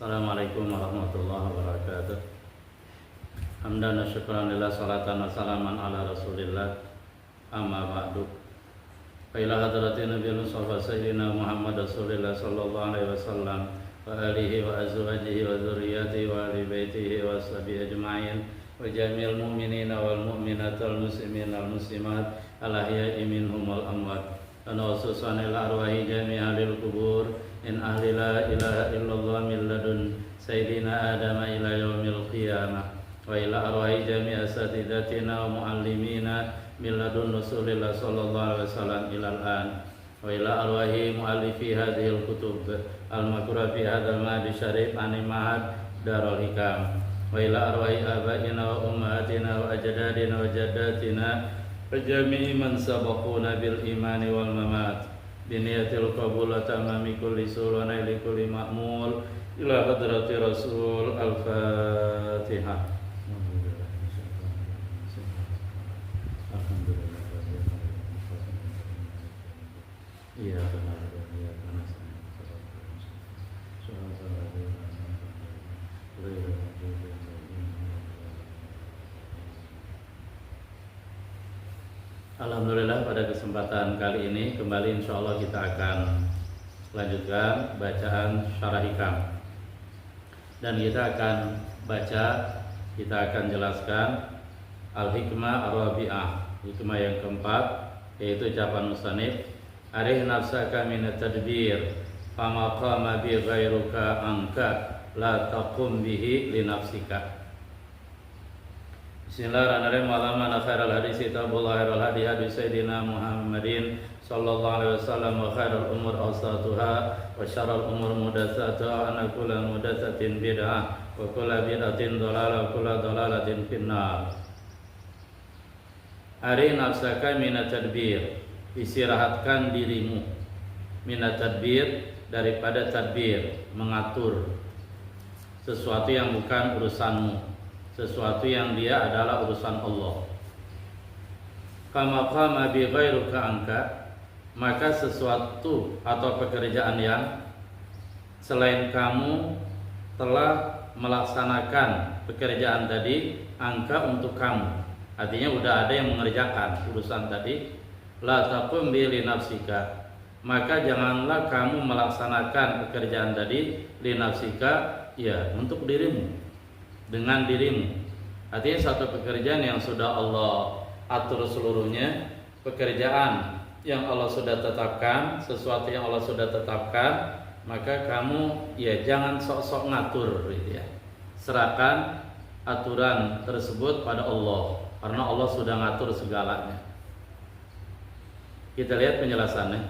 Assalamualaikum warahmatullahi wabarakatuh. Hamdan wa syukran lillah, salatan wa salaman ala rasulillah, amma ba'du. Fa ila hadratin nabiyil mustafa sayyidina Muhammad rasulillah sallallahu alaihi wasallam wa alihi wa azwajihi wa dzurriyyatihi wa ahli baitihi wa ashabihi ajma'in wa jami'il mu'minina wal mu'minat wal muslimin wal muslimat al ahya'i minhum wal amwat. Khususan ila arwahi jami'a lil kubur in ahli la ilaha illallah min ladun sayyidina Adam ila yaumil qiyamah wa ila arwahi jami'a asatidatina wa muallimina min ladun rasulillah sallallahu alaihi wasallam ila al-an wa ila arwahi muallifi hadhil kutub al-makruh fi hadzal mahdi syarif ani mahad darul hikam wa ila arwahi abaina wa ummahatina wa ajdadina wa jaddatina Jami'i man sabaquna bil imani wal mamat biniyatil qabul wa tamami kulli sul wa naili kulli ma'mul ila hadrati rasul al-fatihah. Iya benar. Alhamdulillah, pada kesempatan kali ini kembali insya Allah kita akan lanjutkan bacaan syarah hikam. Dan kita akan baca, kita akan jelaskan al-hikmah ar-rabi'ah, hikmah yang keempat, yaitu ucapan musannif, arih nafsaka minat tadbir fama qama bi ghairuka angka la taqum bihi li nafsika. Bismillahirrahmanirrahim. Wa khairal hadits kitabullah, khairal hadi hadi sayyidina Muhammadin sallallahu alaihi wasallam, wa khairal umur awsatuha wa syarrul umur muhdatsatuha, wa kullu muhdatsatin bid'ah wa kullu bid'atin dhalalah wa kullu dhalalatin finnar. Ari nafsaka minat tadbir, istirahatkan dirimu, minat tadbir, daripada tadbir, mengatur sesuatu yang bukan urusanmu, sesuatu yang dia adalah urusan Allah. Kama qama bi ghairuka angka, maka sesuatu atau pekerjaan yang selain kamu telah melaksanakan pekerjaan tadi, angka untuk kamu. Artinya udah ada yang mengerjakan urusan tadi. La taqum bi li nafsika, maka janganlah kamu melaksanakan pekerjaan tadi li nafsika, ya untuk dirimu, dengan dirimu. Artinya satu pekerjaan yang sudah Allah atur seluruhnya, pekerjaan yang Allah sudah tetapkan, sesuatu yang Allah sudah tetapkan, maka kamu ya jangan sok-sok ngatur gitu ya. Serahkan aturan tersebut pada Allah, karena Allah sudah ngatur segalanya. Kita lihat penjelasannya.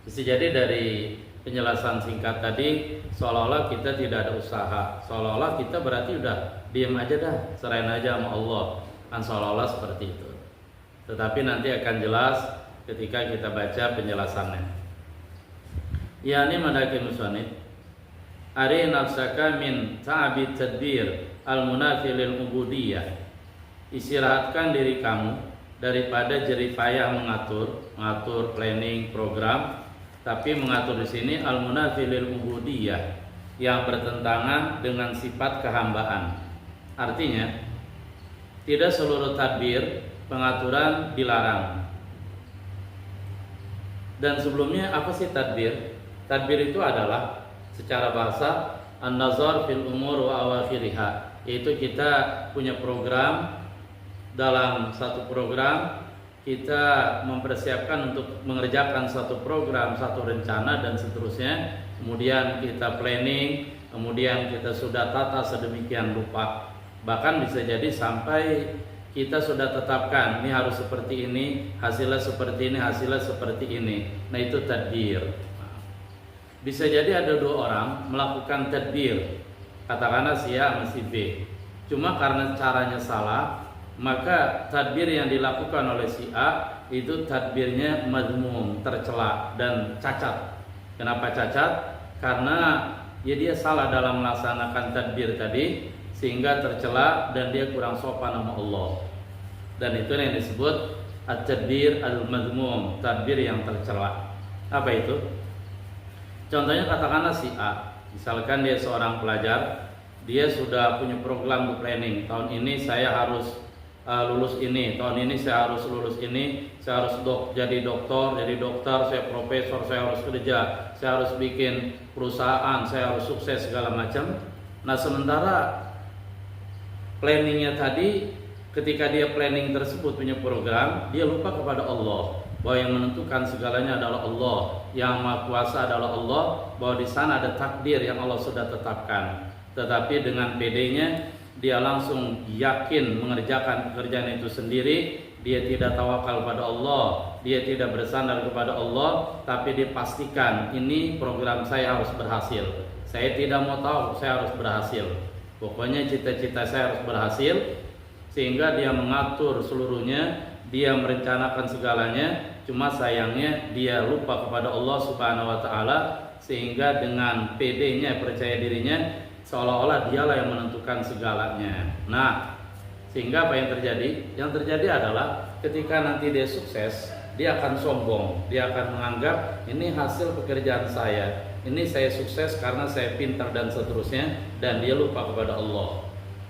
Bisa jadi dari penjelasan singkat tadi seolah-olah kita tidak ada usaha, seolah-olah kita berarti udah diam aja dah, serahin aja sama Allah, kan seolah-olah seperti itu. Tetapi nanti akan jelas ketika kita baca penjelasannya. Yani madaki musannif, ari nafsaka min ta'abit tadbir al-munafi lil ubudiyah, istirahatkan diri kamu daripada jerih payah mengatur planning program, tapi mengatur di sini al-munafi lil ubudiyah, yang bertentangan dengan sifat kehambaan. Artinya tidak seluruh tadbir pengaturan dilarang. Dan sebelumnya apa sih tadbir? Tadbir itu adalah secara bahasa an-nazar fil umur wa awakhiriha, yaitu kita punya program, dalam satu program kita mempersiapkan untuk mengerjakan satu program, satu rencana dan seterusnya. Kemudian kita planning, kemudian kita sudah tata sedemikian rupa. Bahkan bisa jadi sampai kita sudah tetapkan ini harus seperti ini, hasilnya seperti ini, hasilnya seperti ini. Nah itu tadbir. Bisa jadi ada dua orang melakukan tadbir, katakanlah si A sama si B. Cuma karena caranya salah, maka tadbir yang dilakukan oleh si A itu tadbirnya madmum, tercela dan cacat. Kenapa cacat? Karena ya dia salah dalam melaksanakan tadbir tadi, sehingga tercela dan dia kurang sopan sama Allah. Dan itu yang disebut at-tadbir al-madmum, tadbir yang tercela. Apa itu? Contohnya katakanlah si A Misalkan dia seorang pelajar, dia sudah punya program planning. Tahun ini saya harus lulus ini, tahun ini saya harus lulus ini, saya harus jadi dokter, saya profesor, saya harus kerja, saya harus bikin perusahaan, saya harus sukses segala macam. Nah, sementara planningnya tadi, ketika dia planning tersebut punya program, dia lupa kepada Allah, bahwa yang menentukan segalanya adalah Allah, yang Maha Kuasa adalah Allah, bahwa di sana ada takdir yang Allah sudah tetapkan. Tetapi dengan PD-nya dia langsung yakin mengerjakan pekerjaan itu sendiri. Dia tidak tawakal pada Allah, dia tidak bersandar kepada Allah, tapi dia pastikan ini program saya harus berhasil. Saya tidak mau tahu, saya harus berhasil. Pokoknya cita-cita saya harus berhasil. Sehingga dia mengatur seluruhnya, dia merencanakan segalanya. Cuma sayangnya dia lupa kepada Allah Subhanahu wa taala, sehingga dengan PD-nya, percaya dirinya, seolah-olah dialah yang menentukan segalanya. Nah, sehingga apa yang terjadi? Yang terjadi adalah ketika nanti dia sukses, dia akan sombong, dia akan menganggap ini hasil pekerjaan saya, ini saya sukses karena saya pintar dan seterusnya, dan dia lupa kepada Allah.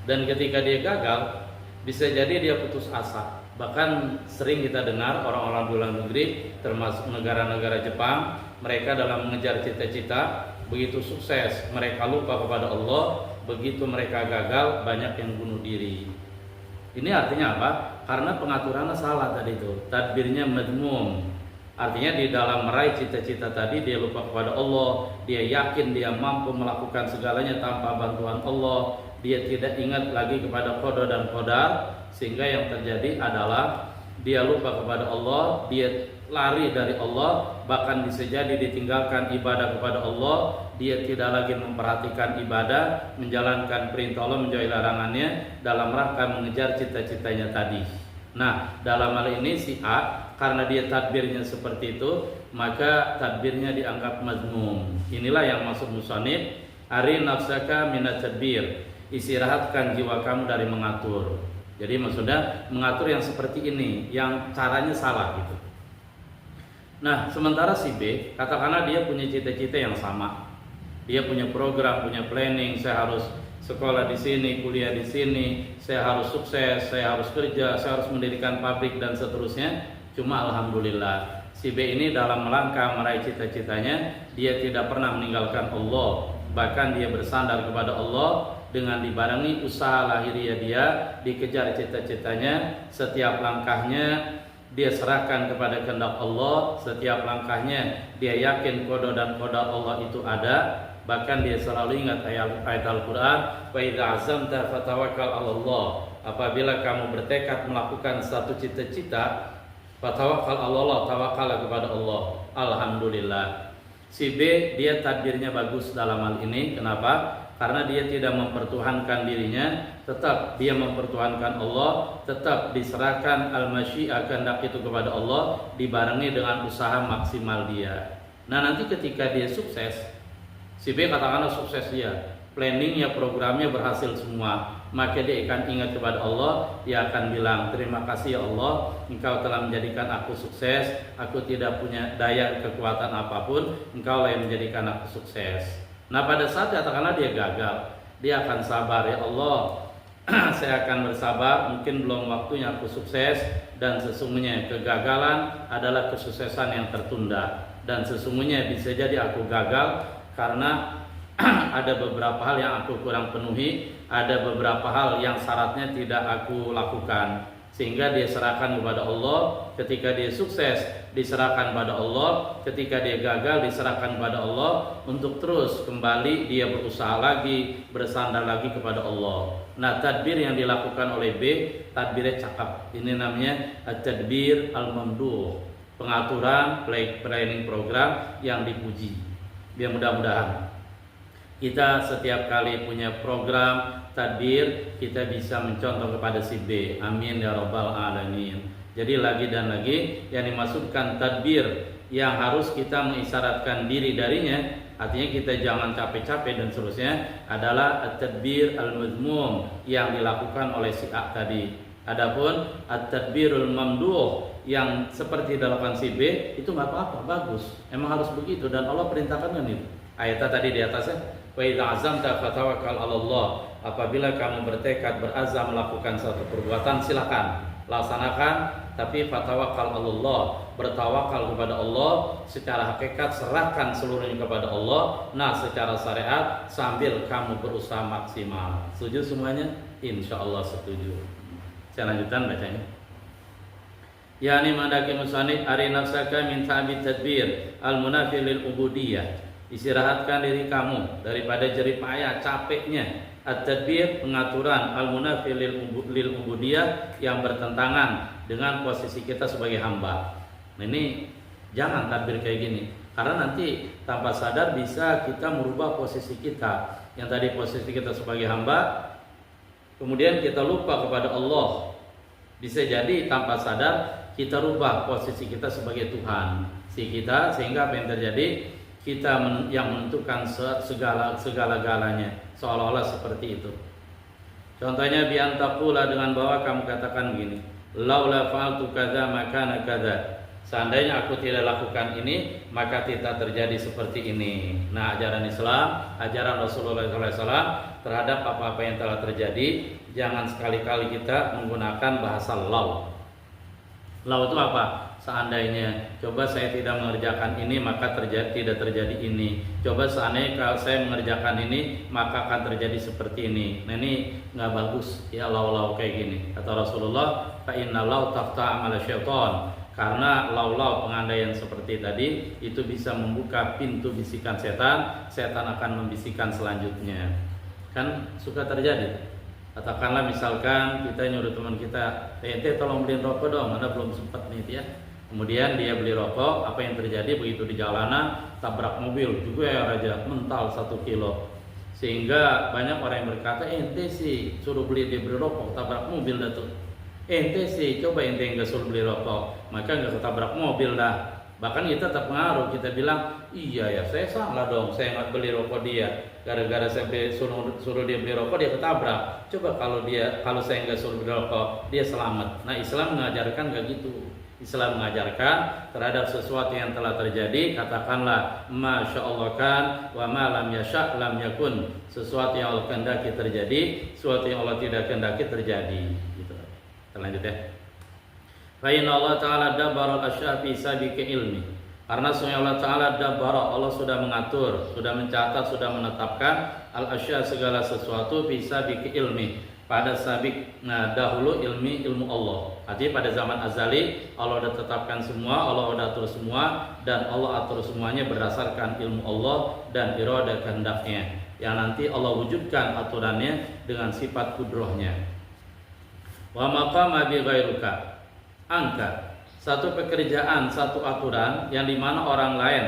Dan ketika dia gagal, bisa jadi dia putus asa. Bahkan sering kita dengar orang-orang di luar negeri, termasuk negara-negara Jepang, mereka dalam mengejar cita-cita, begitu sukses mereka lupa kepada Allah, begitu mereka gagal banyak yang bunuh diri. Ini artinya apa? Karena pengaturannya salah tadi itu, tadbirnya madmum. Artinya di dalam meraih cita-cita tadi dia lupa kepada Allah, dia yakin dia mampu melakukan segalanya tanpa bantuan Allah, dia tidak ingat lagi kepada qada dan qadar, sehingga yang terjadi adalah dia lupa kepada Allah, dia lari dari Allah, bahkan bisa jadi ditinggalkan ibadah kepada Allah, dia tidak lagi memperhatikan ibadah, menjalankan perintah Allah, menjauhi larangannya dalam rangka mengejar cita-citanya tadi. Nah, dalam hal ini si A, karena dia tadbirnya seperti itu, maka tadbirnya dianggap mazmum. Inilah yang maksud musannif, ari nafsaka minat tadbir, istirahatkan jiwa kamu dari mengatur. Jadi maksudnya mengatur yang seperti ini, yang caranya salah gitu. Nah, sementara si B, katakanlah dia punya cita-cita yang sama. Dia punya program, punya planning, saya harus sekolah di sini, kuliah di sini, saya harus sukses, saya harus kerja, saya harus mendirikan pabrik dan seterusnya. Cuma alhamdulillah, si B ini dalam melangkah meraih cita-citanya, dia tidak pernah meninggalkan Allah. Bahkan dia bersandar kepada Allah dengan dibarengi usaha lahiriah dia, dikejar cita-citanya, setiap langkahnya dia serahkan kepada kehendak Allah, setiap langkahnya dia yakin qada dan qadar Allah itu ada. Bahkan dia selalu ingat ayat Al-Quran, wa idza azamta fatawakkal 'ala Allah. Apabila kamu bertekad melakukan satu cita-cita, fatawakkal 'ala Allah, tawakal kepada Allah. Alhamdulillah. Si B dia tadbirnya bagus dalam hal ini. Kenapa? Karena dia tidak mempertuhankan dirinya, tetap dia mempertuhankan Allah, tetap diserahkan al-masyiah, kehendak itu kepada Allah, dibarengi dengan usaha maksimal dia. Nah, nanti ketika dia sukses, si B katakanlah sukses dia, planningnya, programnya berhasil semua, maka dia akan ingat kepada Allah, dia akan bilang, terima kasih ya Allah, Engkau telah menjadikan aku sukses, aku tidak punya daya kekuatan apapun, Engkau lah yang menjadikan aku sukses. Nah, pada saat katakanlah dia gagal, dia akan sabar, ya Allah, saya akan bersabar, mungkin belum waktunya aku sukses, dan sesungguhnya kegagalan adalah kesuksesan yang tertunda, dan sesungguhnya bisa jadi aku gagal karena ada beberapa hal yang aku kurang penuhi, ada beberapa hal yang syaratnya tidak aku lakukan, sehingga dia serahkan kepada Allah. Ketika dia sukses, diserahkan pada Allah. Ketika dia gagal, diserahkan kepada Allah, untuk terus kembali dia berusaha lagi, bersandar lagi kepada Allah. Nah, tadbir yang dilakukan oleh B, tadbirnya cakap. Ini namanya tadbir al-mamduh, pengaturan planning program yang dipuji. Ya, mudah-mudahan kita setiap kali punya program tadbir, kita bisa mencontoh kepada si B. Amin ya rabbal alamin. Jadi lagi dan lagi yang dimaksudkan tadbir yang harus kita mengisyaratkan diri darinya, artinya kita jangan capek-capek dan seterusnya, adalah at-tadbir al-mazmum yang dilakukan oleh si A tadi. Adapun at-tadbirul mamduh yang seperti dilakukan si B itu nggak apa-apa, bagus. Emang harus begitu dan Allah perintahkan kan itu. Ayatnya tadi di atasnya, Wa idza azamta fatawakkal 'ala Allah. Apabila kamu bertekad berazam melakukan satu perbuatan, silakan laksanakan, tapi fatawakkal 'ala Allah, bertawakal kepada Allah secara hakikat, serahkan seluruhnya kepada Allah. Nah, secara syariat sambil kamu berusaha maksimal. Setuju semuanya? Insyaallah setuju. Saya lanjutkan bacanya. Yani mandaki musannif ari nafsaka min ta'bid tadbir al-munafi lil ubudiyah. Istirahatkan diri kamu daripada jerih payah capeknya at-tadbir, pengaturan, al-munafi lil ubudiyah, yang bertentangan dengan posisi kita sebagai hamba. Nah, ini jangan tadbir kayak gini, karena nanti tanpa sadar bisa kita merubah posisi kita. Yang tadi posisi kita sebagai hamba, kemudian kita lupa kepada Allah. Bisa jadi tanpa sadar kita rubah posisi kita sebagai Tuhan sehingga apa yang terjadi, kita yang menentukan segala-galanya, seolah-olah seperti itu. Contohnya biantaqula, dengan bahwa kamu katakan begini, laula fa'altu kadza makana kadza. Seandainya aku tidak lakukan ini, maka tidak terjadi seperti ini. Nah, ajaran Islam, ajaran Rasulullah SAW terhadap apa-apa yang telah terjadi, jangan sekali-kali kita menggunakan bahasa law. Law itu apa? Seandainya, coba saya tidak mengerjakan ini, maka tidak terjadi ini. Coba seandainya kalau saya mengerjakan ini, maka akan terjadi seperti ini. Nah, ini nggak bagus ya, law kayak gini. Kata Rasulullah, fa inna law taqta' amal syaitan. Karena law pengandaian seperti tadi itu bisa membuka pintu bisikan setan. Setan akan membisikkan selanjutnya. Kan suka terjadi. Katakanlah misalkan kita nyuruh teman kita, ente tolong beliin rokok dong, Anda belum sempat nih ya. Kemudian dia beli rokok, apa yang terjadi begitu di jalanan tabrak mobil juga ya Raja, mental 1 kilo. Sehingga banyak orang yang berkata, ente sih suruh dia beli rokok, tabrak mobil dah tuh. Ente sih coba ente enggak suruh beli rokok, maka enggak ketabrak mobil dah. Bahkan kita terpengaruh, kita bilang, iya ya saya salah dong, saya nggak beli rokok dia. Gara-gara saya suruh dia beli rokok, dia ketabrak. Coba kalau saya nggak suruh beli rokok, dia selamat. Nah, Islam mengajarkan nggak gitu. Islam mengajarkan terhadap sesuatu yang telah terjadi, katakanlah Masya Allah kan, wa ma lam yasha' lam yakun. Sesuatu yang Allah kehendaki terjadi, sesuatu yang Allah tidak kehendaki terjadi. Gitu. Kita lanjut ya. Fa inna Allah Ta'ala dabbara al-asya' fi sabiqi ilmi. Karena sesungguhnya Allah Ta'ala dabbara, Allah sudah mengatur, sudah mencatat, sudah menetapkan al-asya' segala sesuatu fi sabiqi ilmi, pada sabik dahulu ilmu Allah. Artinya pada zaman azali Allah sudah tetapkan semua, Allah sudah atur semua, dan Allah atur semuanya berdasarkan ilmu Allah dan iradah kehendaknya, yang nanti Allah wujudkan aturannya dengan sifat kudrohnya. Wa maqama bi ghairuka, angka satu pekerjaan, satu aturan yang dimana orang lain,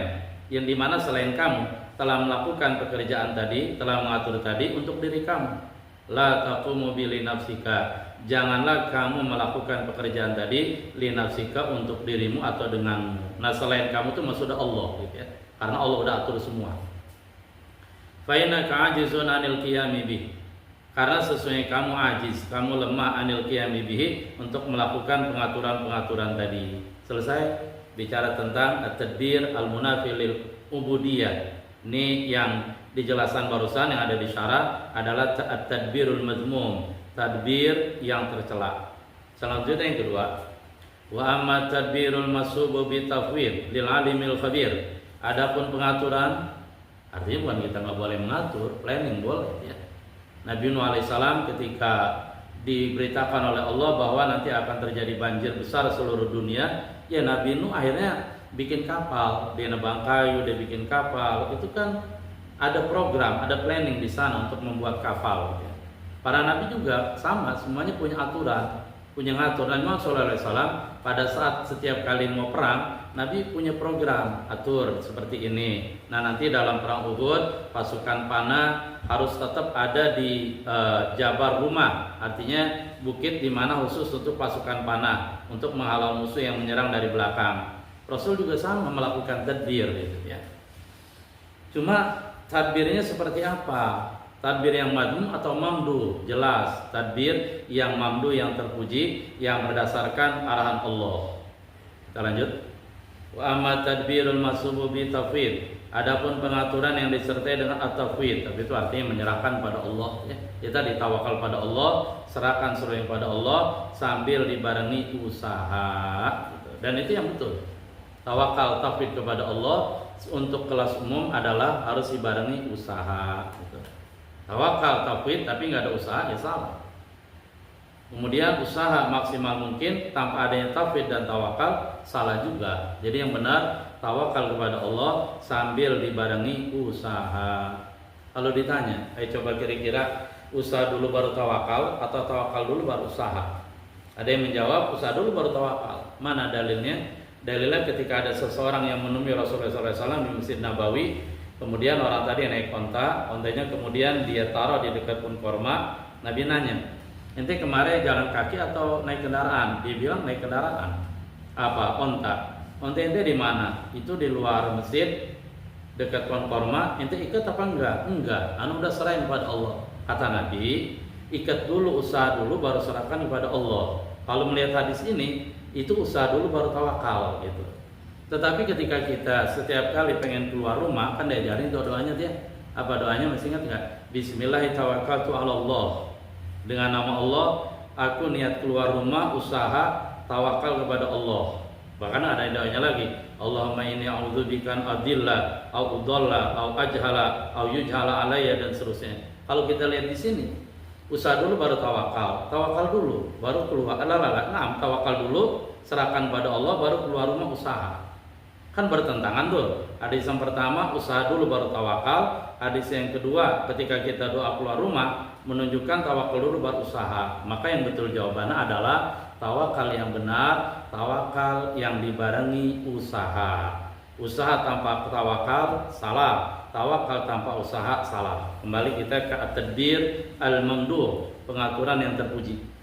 yang dimana selain kamu telah melakukan pekerjaan tadi, telah mengatur tadi untuk diri kamu. La taqumu bi li nafsika, janganlah kamu melakukan pekerjaan tadi li nafsika untuk dirimu atau denganmu. Nah, selain kamu itu maksudnya Allah gitu ya. Karena Allah udah atur semua. Fa innaka ajizun anil qiyami bih. Karena sesungguhnya kamu ajiz, kamu lemah anil qiyami bihi, untuk melakukan pengaturan-pengaturan tadi. Selesai bicara tentang at-tadbir al-munafi lil ubudiyah. Ini yang dijelaskan barusan yang ada di syarah adalah at-tadbirul mazmum, tadbir yang tercela. Selanjutnya yang kedua, wa amma tadbirul masubu bi tafwid lil alimil khabir. Adapun pengaturan, artinya bukan kita nggak boleh mengatur, planning boleh ya. Nabi Nuh alaihissalam ketika diberitakan oleh Allah bahwa nanti akan terjadi banjir besar seluruh dunia, ya Nabi Nuh akhirnya bikin kapal, dia nebang kayu, dia bikin kapal. Itu kan ada program, ada planning di sana untuk membuat kapal. Ya. Para nabi juga sama, semuanya punya aturan, punya ngatur. Nabi Muhammad SAW pada saat setiap kali mau perang, Nabi punya program, atur seperti ini. Nah, nanti dalam perang Uhud, pasukan panah harus tetap ada di Jabar Rumah, artinya bukit di mana khusus untuk pasukan panah untuk menghalau musuh yang menyerang dari belakang. Rasul juga sama melakukan tadbir gitu ya. Cuma tadbirnya seperti apa? Tadbir yang madhum atau mamdu? Jelas, tadbir yang mamdu, yang terpuji, yang berdasarkan arahan Allah. Kita lanjut. Wa amma tadbirul masubu bi tafwid. Adapun pengaturan yang disertai dengan at-tafwid, tapi itu artinya menyerahkan pada Allah ya. Kita ditawakal pada Allah, serahkan seluruhnya pada Allah sambil dibarengi usaha gitu. Dan itu yang betul. Tawakal tafwid kepada Allah untuk kelas umum adalah harus dibarengi usaha gitu. Tawakal tafwid tapi nggak ada usaha ya salah. Kemudian usaha maksimal mungkin tanpa adanya tafwid dan tawakal salah juga. Jadi yang benar tawakal kepada Allah sambil dibarengi usaha. Kalau ditanya, ayo coba kira-kira usaha dulu baru tawakal atau tawakal dulu baru usaha? Ada yang menjawab usaha dulu baru tawakal. Mana dalilnya? Dalilnya ketika ada seseorang yang menemui Rasulullah SAW di Masjid Nabawi, kemudian orang tadi naik ontanya kemudian dia taruh di dekat pohon korma. Nabi nanya, ente kemarin jalan kaki atau naik kendaraan? Dia bilang naik kendaraan. Apa? Onta. Onta ente di mana? Itu di luar masjid dekat pohon korma. Ente ikat apa enggak? Enggak. Anu udah serahin kepada Allah. Kata Nabi, ikat dulu, usaha dulu, baru serahkan kepada Allah. Kalau melihat hadis ini, itu usaha dulu baru tawakal gitu. Tetapi ketika kita setiap kali pengen keluar rumah, kan diajarin doanya dia. Apa doanya? Masih ingat enggak? Bismillahirrahmanirrahim. Dengan nama Allah, aku niat keluar rumah, usaha, tawakal kepada Allah. Bahkan ada doanya lagi, Allahumma inni a'udzubika an adilla, au udalla, au ajhala, au yujhala alayya dan seterusnya. Kalau kita lihat di sini, usaha dulu baru tawakal dulu, baru keluar. Tawakal dulu, serahkan pada Allah, baru keluar rumah usaha. Kan bertentangan tuh. Hadis yang pertama usaha dulu baru tawakal. Hadis yang kedua ketika kita doa keluar rumah menunjukkan tawakal dulu baru usaha. Maka yang betul jawabannya adalah tawakal yang benar, tawakal yang dibarengi usaha. Usaha tanpa tawakal salah, tawakal tanpa usaha salah. Kembali kita ke at-tadbir al-mamduh, pengaturan yang terpuji.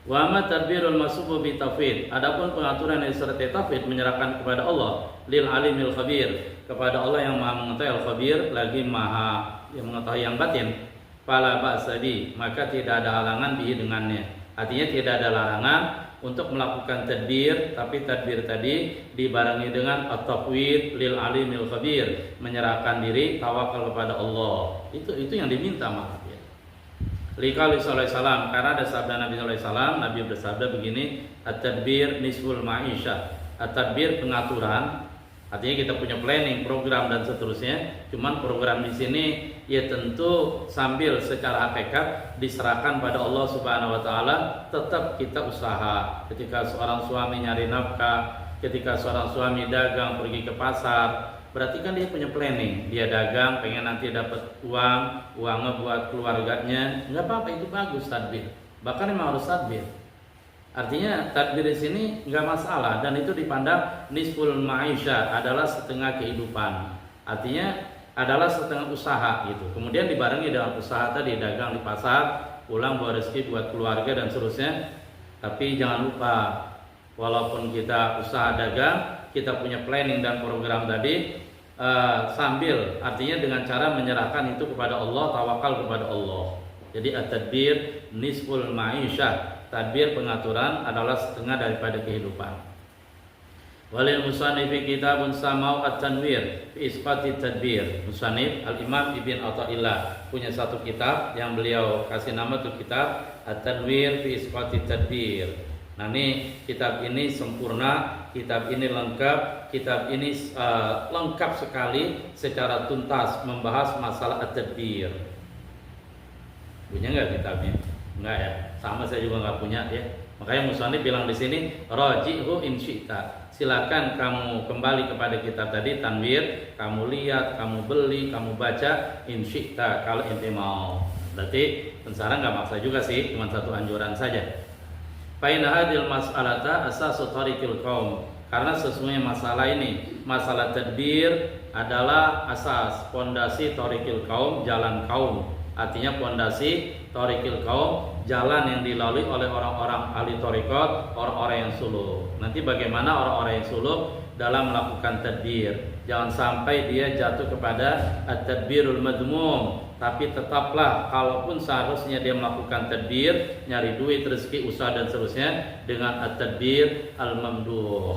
Wa ma tadbirul masubu bi tafwid. Adapun pengaturan yang disertai tafwid menyerahkan kepada Allah, lil alimil khabir, kepada Allah yang Maha mengetahui al-khabir, lagi Maha yang mengetahui yang batin. Fala ba'sabi, maka tidak ada halangan bihi dengannya. Artinya tidak ada larangan untuk melakukan tadbir, tapi tadbir tadi dibarengi dengan at-tafwid lil alimil khabir, menyerahkan diri, tawakal kepada Allah. Itu yang diminta malah. Liqauli sallallahu alaihi wasallam, karena ada sabda Nabi sallallahu alaihi wasallam, Nabi bersabda begini, at-tadbir nisful ma'isyah. At-tadbir pengaturan, artinya kita punya planning, program dan seterusnya. Cuman program di sini ya tentu sambil secara hakikat diserahkan pada Allah Subhanahu wa taala, tetap kita usaha. Ketika seorang suami nyari nafkah, ketika seorang suami dagang pergi ke pasar, berarti kan dia punya planning, dia dagang pengen nanti dapat uangnya buat keluarganya, nggak apa-apa, itu bagus tadbir, bahkan memang harus tadbir. Artinya tadbir di sini nggak masalah dan itu dipandang nisful ma'isyah, adalah setengah kehidupan, artinya adalah setengah usaha gitu. Kemudian dibarengi dengan usaha tadi, dagang di pasar, pulang bawa rezeki buat keluarga dan seterusnya. Tapi jangan lupa, walaupun kita usaha dagang, kita punya planning dan program tadi, sambil artinya dengan cara menyerahkan itu kepada Allah, tawakal kepada Allah. Jadi at-tadbir nisful ma'isyah, tadbir pengaturan adalah setengah daripada kehidupan. Walil musannif kitabun samau at-tanwir fi isqati tadbir. Musannif Al-Imam Ibn Athaillah punya satu kitab yang beliau kasih nama tuh kitab at-tanwir fi isqati tadbir. Nah ini kitab ini sempurna, kitab ini lengkap, kitab ini lengkap sekali secara tuntas membahas masalah at-tadbir. Punya nggak kitabnya? Enggak ya, sama saya juga nggak punya ya. Makanya musannif bilang di sini, raji'hu in syi'ta. Silakan kamu kembali kepada kitab tadi tanwir, kamu lihat, kamu beli, kamu baca in syi'ta kalau ente mau. Berarti pensara nggak maksa juga sih, cuma satu anjuran saja. Faina hadil mas'alata asasu tariqil qaum. Karena sesungguhnya masalah ini, masalah tadbir adalah asas, pondasi tariqil qaum, jalan kaum. Artinya pondasi tariqil qaum, jalan yang dilalui oleh orang-orang ahli tariqat, orang-orang yang suluk. Nanti bagaimana orang-orang yang suluk dalam melakukan tadbir. Jangan sampai dia jatuh kepada at-tadbirul madmum. Tapi tetaplah, kalaupun seharusnya dia melakukan tadbir, nyari duit, rezeki, usaha dan seterusnya, dengan at-tadbir al-mamduh.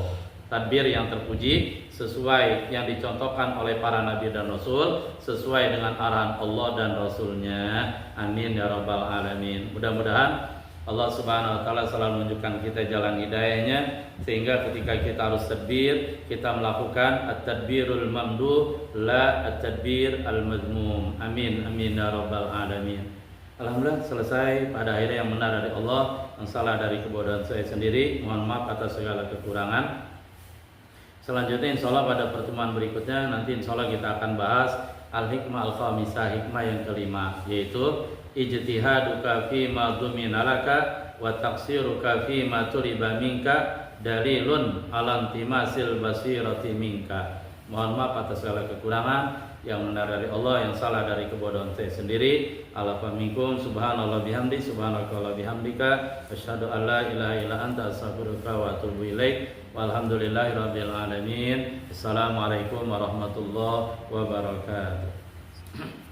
tadbir yang terpuji sesuai yang dicontohkan oleh para nabi dan rasul, sesuai dengan arahan Allah dan Rasulnya. Amin ya rabbal alamin. Mudah-mudahan Allah subhanahu wa ta'ala selalu menunjukkan kita jalan hidayahnya, sehingga ketika kita harus tadbir, kita melakukan at-tadbirul mamduh, la at-tadbir al-mazmum. Amin, amin ya rabbal alamin. Alhamdulillah selesai. Pada akhirnya yang benar dari Allah, yang salah dari kebodohan saya sendiri. Mohon maaf atas segala kekurangan. Selanjutnya insya Allah pada pertemuan berikutnya nanti insya Allah kita akan bahas al-hikmah al-khamisah, hikmah yang kelima, yaitu ijtihaduka fi ma duminalaka wa taqsiruka fi ma tuliba minka dalilun ala intimasil basirati minka. Mohon maaf atas segala kekurangan, yang benar dari Allah, yang salah dari kebodohan saya sendiri. Alafa minkum, subhanallah bihamdi, subhanakallah bihamdika, asyhadu an la ilaha illa anta, astaghfiruka wa atubu ilaik. Walhamdulillahirabbil alamin. Assalamualaikum warahmatullahi wabarakatuh.